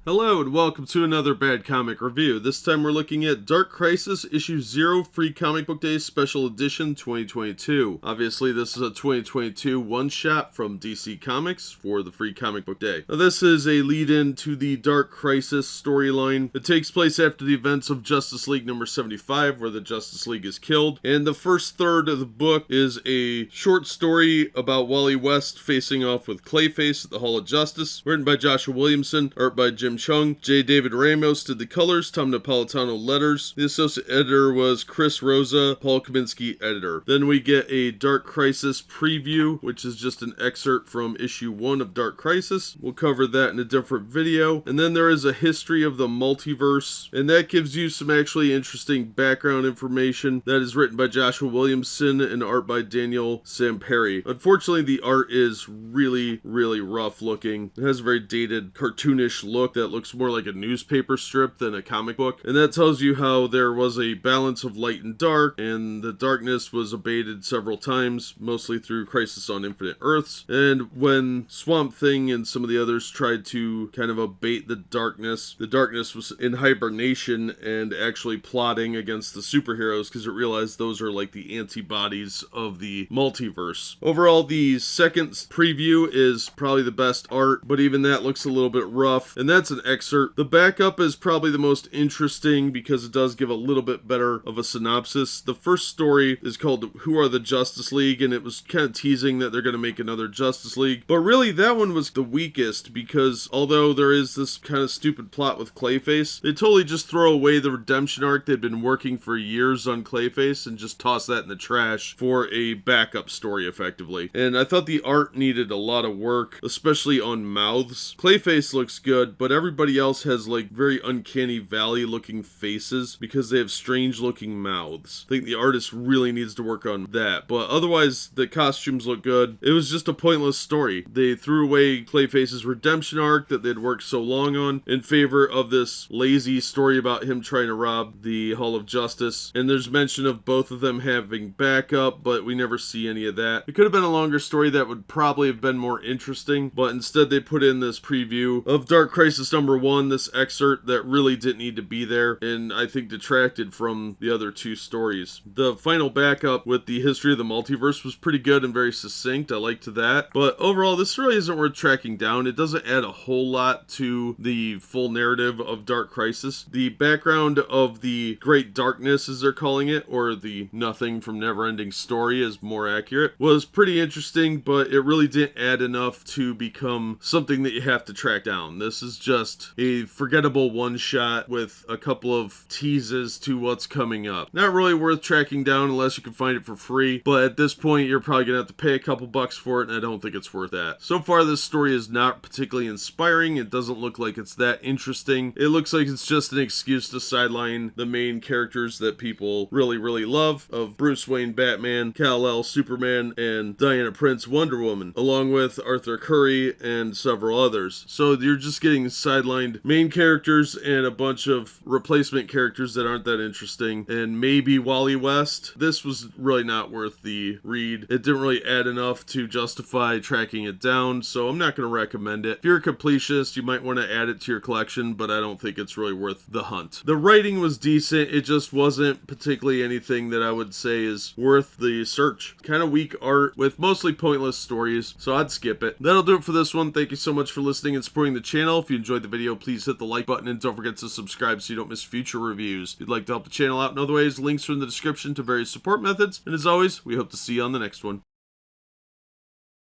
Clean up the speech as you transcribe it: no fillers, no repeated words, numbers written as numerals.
Hello and welcome to another Bad Comic Review. This time we're looking at Dark Crisis Issue 0 Free Comic Book Day Special Edition 2022. Obviously this is a 2022 one-shot from DC Comics for the Free Comic Book Day. Now this is a lead-in to the Dark Crisis storyline. It takes place after the events of Justice League number 75 where the Justice League is killed. And the first third of the book is a short story about Wally West facing off with Clayface at the Hall of Justice, written by Joshua Williamson, art by Jim Chung. J. David Ramos did the colors, Tom Napolitano letters. The associate editor was Chris Rosa, Paul Kaminsky editor. Then we get a Dark Crisis preview, which is just an excerpt from issue 1 of Dark Crisis. We'll cover that in a different video. And then there is a history of the multiverse, and that gives you some actually interesting background information. That is written by Joshua Williamson and art by Daniel Sampere. Unfortunately, the art is really rough looking. It has a very dated, cartoonish look that looks more like a newspaper strip than a comic book. And that tells you how there was a balance of light and dark, and the darkness was abated several times, mostly through Crisis on Infinite Earths. And when Swamp Thing and some of the others tried to kind of abate the darkness was in hibernation and actually plotting against the superheroes because it realized those are like the antibodies of the multiverse. Overall, the second preview is probably the best art, but even that looks a little bit rough, and that's an excerpt. The backup is probably the most interesting because it does give a little bit better of a synopsis. The first story is called Who Are the Justice League, and it was kind of teasing that they're going to make another Justice League, but really that one was the weakest because although there is this kind of stupid plot with Clayface, they totally just throw away the redemption arc they'd been working for years on Clayface and just toss that in the trash for a backup story effectively. And I thought the art needed a lot of work, especially on mouths. Clayface looks good, but everybody else has like very uncanny valley looking faces because they have strange looking mouths. I think the artist really needs to work on that, but otherwise the costumes look good. It was just a pointless story. They threw away Clayface's redemption arc that they'd worked so long on in favor of this lazy story about him trying to rob the Hall of Justice, and there's mention of both of them having backup, but we never see any of that. It could have been a longer story that would probably have been more interesting, but instead they put in this preview of Dark Crisis number 1, this excerpt that really didn't need to be there, and I think detracted from the other two stories. The final backup with the history of the multiverse was pretty good and very succinct. I liked that, but overall this really isn't worth tracking down. It doesn't add a whole lot to the full narrative of Dark Crisis. The background of the Great Darkness, as they're calling it, or the Nothing from Neverending Story is more accurate, was pretty interesting, but it really didn't add enough to become something that you have to track down. This is just a forgettable one-shot with a couple of teases to what's coming up. Not really worth tracking down unless you can find it for free, but at this point you're probably gonna have to pay a couple bucks for it, and I don't think it's worth that. So far this story is not particularly inspiring. It doesn't look like it's that interesting. It looks like it's just an excuse to sideline the main characters that people really love, of Bruce Wayne Batman, Kal-El Superman, and Diana Prince Wonder Woman, along with Arthur Curry and several others. So you're just getting sidelined main characters and a bunch of replacement characters that aren't that interesting, and maybe Wally West. This was really not worth the read. It didn't really add enough to justify tracking it down, so I'm not going to recommend it. If you're a completionist, you might want to add it to your collection, but I don't think it's really worth the hunt. The writing was decent. It just wasn't particularly anything that I would say is worth the search. Kind of weak art with mostly pointless stories, so I'd skip it. That'll do it for this one. Thank you so much for listening and supporting the channel. If you enjoyed the video, please hit the like button and don't forget to subscribe so you don't miss future reviews. If you'd like to help the channel out in other ways, links are in the description to various support methods. And as always, we hope to see you on the next one.